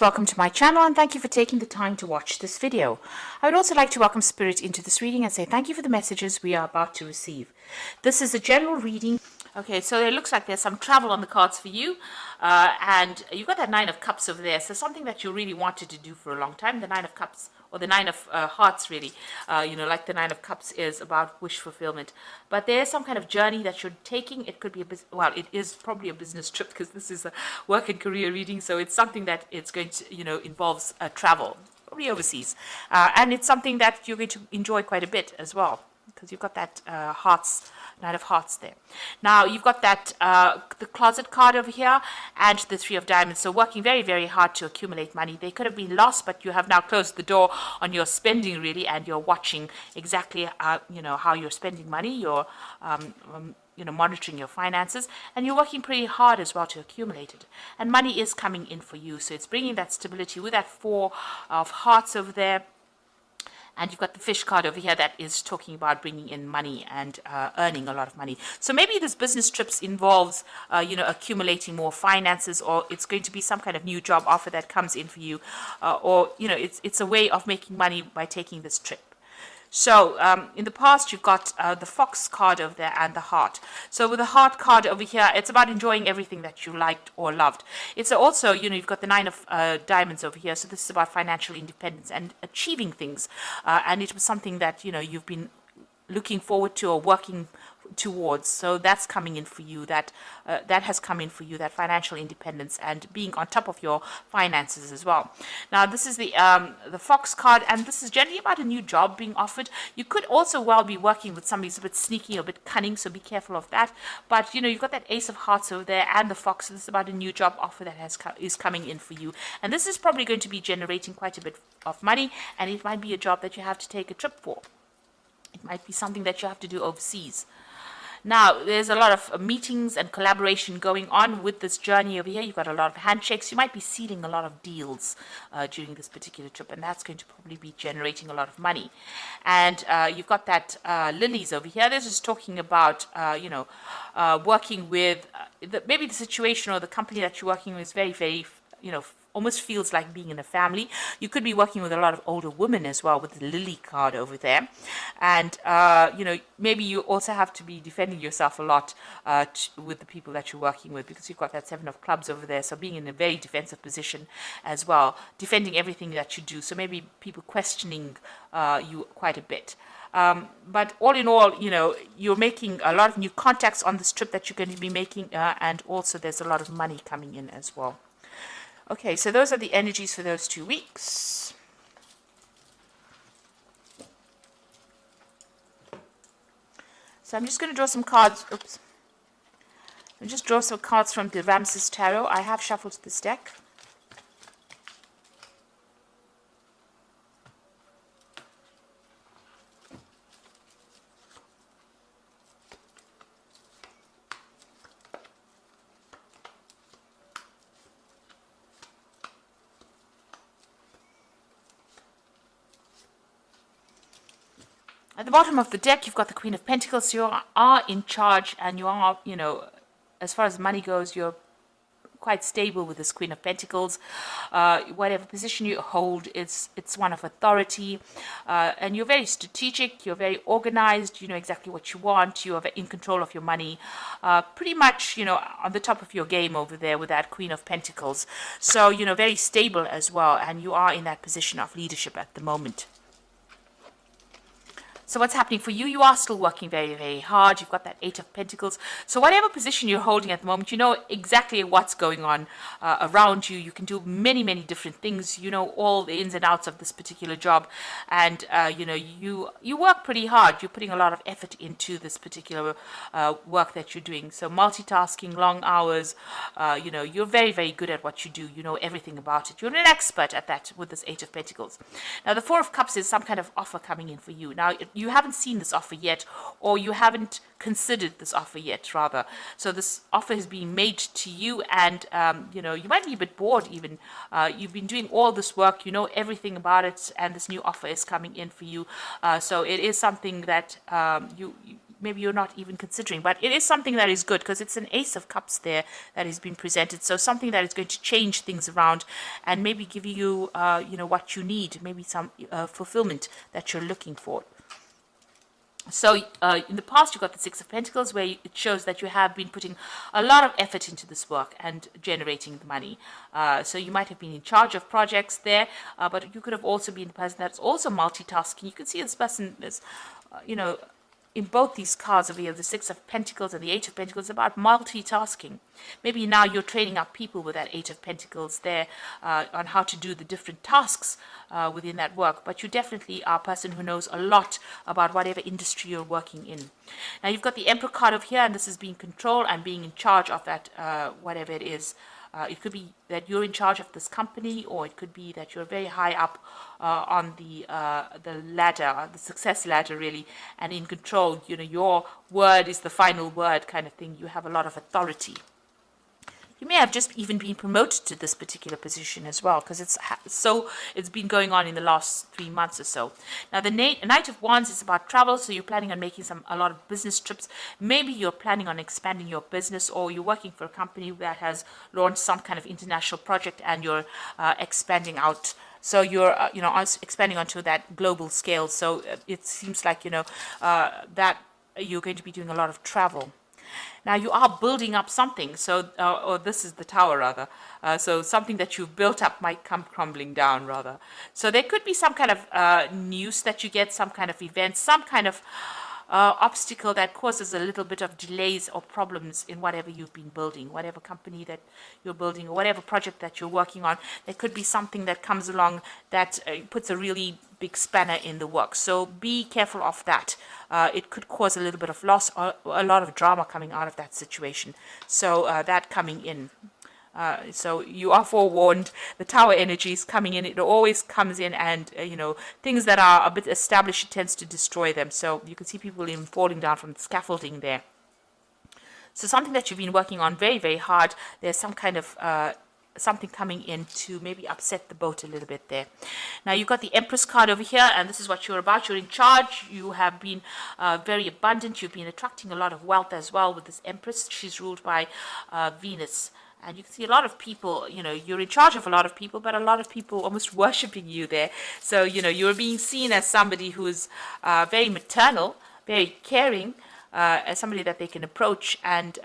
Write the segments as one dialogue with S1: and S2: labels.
S1: Welcome to my channel and thank you for taking the time to watch this video. I would also like to welcome Spirit into this reading and say thank you for the messages we are about to receive. This is a general reading. Okay, so it looks like there's some travel on the cards for you, and you've got that Nine of Cups over there, so something that you really wanted to do for a long time. The Nine of Cups, or the Nine of Hearts really, like the Nine of Cups is about wish fulfillment. But there's some kind of journey that you're taking. It could be it is probably a business trip because this is a work and career reading, so it's something that it's going to, involves travel, probably overseas. And it's something that you're going to enjoy quite a bit as well, because you've got that Knight of Hearts there. Now you've got that the closet card over here and the Three of Diamonds. So working very, very hard to accumulate money. They could have been lost, but you have now closed the door on your spending really, and you're watching exactly how you're spending money. You're monitoring your finances, and you're working pretty hard as well to accumulate it. And money is coming in for you, so it's bringing that stability with that Four of Hearts over there. And you've got the Fish card over here that is talking about bringing in money and earning a lot of money. So maybe this business trips involves, accumulating more finances, or it's going to be some kind of new job offer that comes in for you, or it's a way of making money by taking this trip. So in the past, you've got the Fox card over there and the Heart. So with the Heart card over here, it's about enjoying everything that you liked or loved. It's also, you've got the Nine of Diamonds over here. So this is about financial independence and achieving things. And it was something that, you've been looking forward to or working towards. So that's coming in for you. That has come in for you, that financial independence and being on top of your finances as well. Now this is the Fox card, and this is generally about a new job being offered. You could also well be working with somebody who's a bit sneaky or a bit cunning, so be careful of that. But you've got that Ace of Hearts over there and the Fox. So this is about a new job offer that is coming in for you, and this is probably going to be generating quite a bit of money, and it might be a job that you have to take a trip for. It might be something that you have to do overseas. Now, there's a lot of meetings and collaboration going on with this journey over here. You've got a lot of handshakes. You might be sealing a lot of deals during this particular trip, and that's going to probably be generating a lot of money. And you've got that lilies over here. This is talking about, working with, maybe the situation or the company that you're working with is very, very, almost feels like being in a family. You could be working with a lot of older women as well with the Lily card over there. And, maybe you also have to be defending yourself a lot with the people that you're working with, because you've got that Seven of Clubs over there. So being in a very defensive position as well, defending everything that you do. So maybe people questioning you quite a bit. But all in all, you're making a lot of new contacts on this trip that you're going to be making. And also there's a lot of money coming in as well. Okay, so those are the energies for those 2 weeks. So I'm just going to draw some cards. Oops. I'll just draw some cards from the Ramses Tarot. I have shuffled this deck. At the bottom of the deck, you've got the Queen of Pentacles. You are in charge, and you are, as far as money goes, you're quite stable with this Queen of Pentacles. Whatever position you hold, it's one of authority, and you're very strategic. You're very organized. You know exactly what you want. You are in control of your money. Pretty much, on the top of your game over there with that Queen of Pentacles. So, very stable as well, and you are in that position of leadership at the moment. So what's happening for you? You are still working very, very hard. You've got that Eight of Pentacles. So whatever position you're holding at the moment, you know exactly what's going on around you. You can do many, many different things. You know all the ins and outs of this particular job. And, you work pretty hard. You're putting a lot of effort into this particular work that you're doing. So multitasking, long hours, you're very, very good at what you do. You know everything about it. You're an expert at that with this Eight of Pentacles. Now, the Four of Cups is some kind of offer coming in for you. Now, you haven't seen this offer yet, or you haven't considered this offer yet, rather. So this offer is being made to you, and you might be a bit bored even. You've been doing all this work, you know everything about it, and this new offer is coming in for you. So it is something that maybe you're not even considering. But it is something that is good because it's an Ace of Cups there that is being presented. So something that is going to change things around and maybe give you, what you need, maybe some fulfillment that you're looking for. So in the past, you got the Six of Pentacles, where it shows that you have been putting a lot of effort into this work and generating the money. So you might have been in charge of projects there, but you could have also been the person that's also multitasking. You can see this person is, in both these cards over here, the Six of Pentacles and the Eight of Pentacles, about multitasking. Maybe now you're training up people with that Eight of Pentacles there on how to do the different tasks within that work. But you definitely are a person who knows a lot about whatever industry you're working in. Now you've got the Emperor card over here, and this is being control and being in charge of that, whatever it is. It could be that you're in charge of this company, or it could be that you're very high up on the ladder, the success ladder, really, and in control. Your word is the final word, kind of thing. You have a lot of authority. You may have just even been promoted to this particular position as well, because it's been going on in the last 3 months or so. Now, the Knight of Wands is about travel, so you're planning on making a lot of business trips. Maybe you're planning on expanding your business, or you're working for a company that has launched some kind of international project, and you're expanding out. So you're, expanding onto that global scale. So it seems like, that you're going to be doing a lot of travel. Now you are building up something, so or this is the Tower rather. So something that you've built up might come crumbling down rather. So there could be some kind of news that you get, some kind of event, some kind of obstacle that causes a little bit of delays or problems in whatever you've been building, whatever company that you're building, or whatever project that you're working on. There could be something that comes along that puts a really big spanner in the work. So be careful of that. It could cause a little bit of loss or a lot of drama coming out of that situation. So that coming in. So you are forewarned. The Tower energy is coming in. It always comes in, and things that are a bit established, it tends to destroy them. So you can see people even falling down from the scaffolding there. So something that you've been working on very, very hard. There's some kind of something coming in to maybe upset the boat a little bit there. Now you've got the Empress card over here, and this is what you're about. You're in charge. You have been very abundant. You've been attracting a lot of wealth as well with this Empress. She's ruled by Venus. And you can see a lot of people, you're in charge of a lot of people, but a lot of people almost worshipping you there. So, you're being seen as somebody who is very maternal, very caring, as somebody that they can approach, and,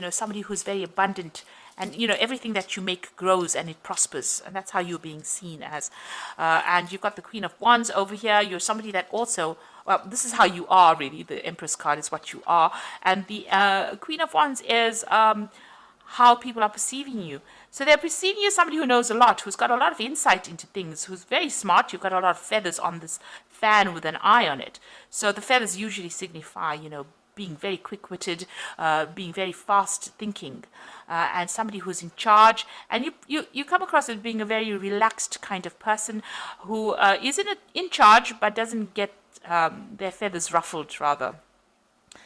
S1: somebody who's very abundant. And, everything that you make grows and it prospers. And that's how you're being seen as. And you've got the Queen of Wands over here. You're somebody that also, well, this is how you are, really. The Empress card is what you are. And the Queen of Wands is how people are perceiving you. So they're perceiving you as somebody who knows a lot, who's got a lot of insight into things, who's very smart. You've got a lot of feathers on this fan with an eye on it. So the feathers usually signify, being very quick-witted, being very fast-thinking, and somebody who's in charge. And you come across as being a very relaxed kind of person who is in charge but doesn't get their feathers ruffled, rather.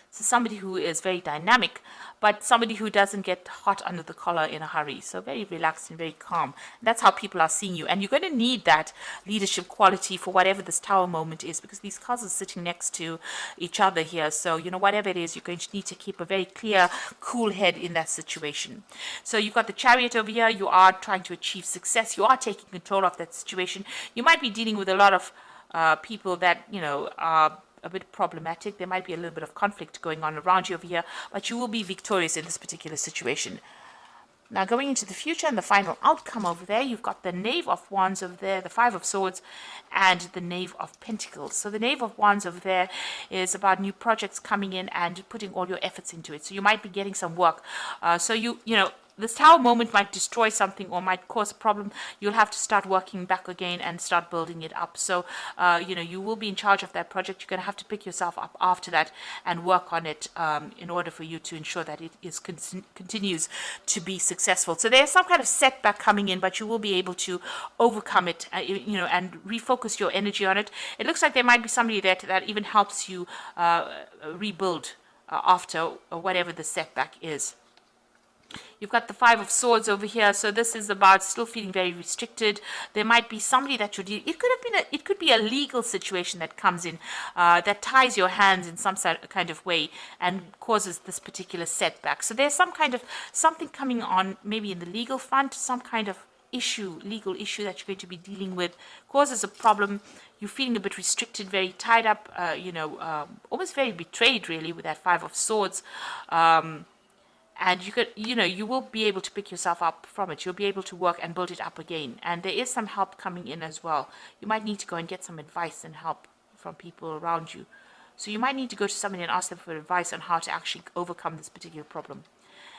S1: So somebody who is very dynamic, but somebody who doesn't get hot under the collar in a hurry. So very relaxed and very calm. That's how people are seeing you. And you're going to need that leadership quality for whatever this Tower moment is, because these cards are sitting next to each other here. So, whatever it is, you're going to need to keep a very clear, cool head in that situation. So you've got the Chariot over here. You are trying to achieve success. You are taking control of that situation. You might be dealing with a lot of people that, are a bit problematic. There might be a little bit of conflict going on around you over here, but you will be victorious in this particular situation. Now going into the future and the final outcome over there, you've got the Knave of Wands over there, the Five of Swords, and the Knave of Pentacles. So the Knave of Wands over there is about new projects coming in and putting all your efforts into it. So you might be getting some work. This Tower moment might destroy something or might cause a problem. You'll have to start working back again and start building it up. So, you will be in charge of that project. You're going to have to pick yourself up after that and work on it in order for you to ensure that it continues to be successful. So there's some kind of setback coming in, but you will be able to overcome it, and refocus your energy on it. It looks like there might be somebody there that even helps you rebuild after whatever the setback is. You've got the Five of Swords over here, so this is about still feeling very restricted. There might be somebody that you're dealing. It could have been it could be a legal situation that comes in that ties your hands in some kind of way and causes this particular setback. So there's some kind of something coming on, maybe in the legal front, some kind of legal issue that you're going to be dealing with, causes a problem. You're feeling a bit restricted, very tied up, almost very betrayed, really, with that Five of Swords. And you will be able to pick yourself up from it. You'll be able to work and build it up again. And there is some help coming in as well. You might need to go and get some advice and help from people around you. So you might need to go to somebody and ask them for advice on how to actually overcome this particular problem.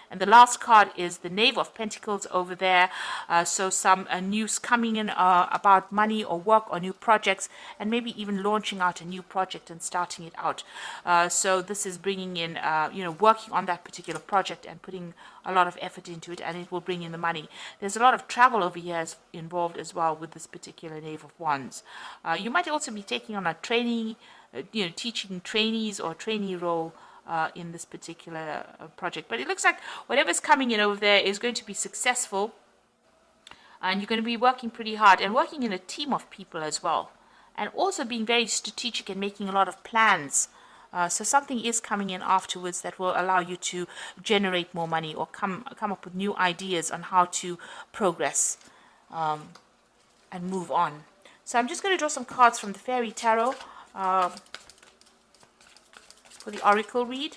S1: And the last card is the Knave of Pentacles over there. So some news coming in about money or work or new projects, and maybe even launching out a new project and starting it out. So this is bringing in, working on that particular project and putting a lot of effort into it, and it will bring in the money. There's a lot of travel over here involved as well with this particular Knave of Wands. You might also be taking on a training, teaching trainees or trainee role in this particular project. But it looks like whatever's coming in over there is going to be successful, and you're going to be working pretty hard and working in a team of people as well, and also being very strategic and making a lot of plans. So something is coming in afterwards that will allow you to generate more money or come up with new ideas on how to progress and move on. So I'm just going to draw some cards from the Fairy Tarot for the Oracle read.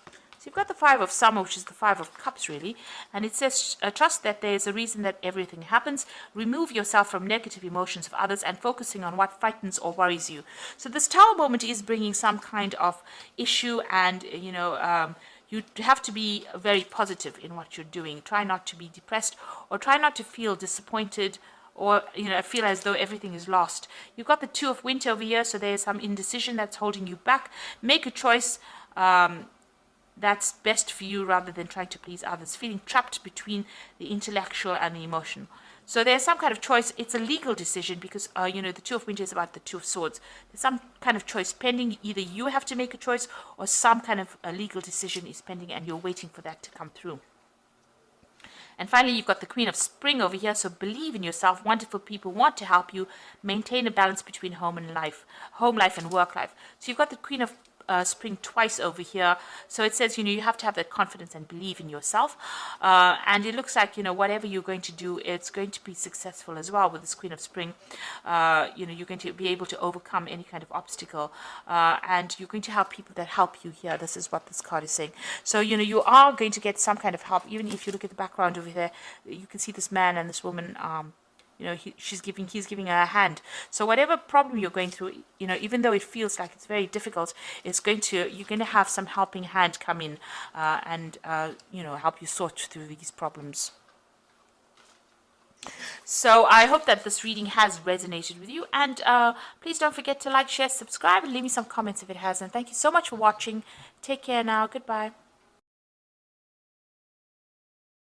S1: So you've got the Five of Summer, which is the Five of Cups, really. And it says, trust that there is a reason that everything happens. Remove yourself from negative emotions of others and focusing on what frightens or worries you. So this Tower moment is bringing some kind of issue, and, you have to be very positive in what you're doing. Try not to be depressed, or try not to feel disappointed, or feel as though everything is lost. You've got the Two of Winter over here, so there's some indecision that's holding you back. Make a choice that's best for you rather than trying to please others. Feeling trapped between the intellectual and the emotional. So there's some kind of choice. It's a legal decision because, the Two of Winter is about the Two of Swords. There's some kind of choice pending. Either you have to make a choice or some kind of a legal decision is pending and you're waiting for that to come through. And finally, you've got the Queen of Spring over here. So believe in yourself. Wonderful people want to help you maintain a balance between home life and work life. So you've got the Queen of Spring twice over here. So it says, you have to have that confidence and believe in yourself. And it looks like, whatever you're going to do, it's going to be successful as well with this Queen of Spring. You're going to be able to overcome any kind of obstacle. And you're going to have people that help you here. This is what this card is saying. So, you are going to get some kind of help. Even if you look at the background over there, you can see this man and this woman, he's giving her a hand. So whatever problem you're going through, even though it feels like it's very difficult, you're going to have some helping hand come in and help you sort through these problems. So I hope that this reading has resonated with you, and please don't forget to like, share, subscribe, and leave me some comments if it has. And thank you so much for watching. Take care now. Goodbye.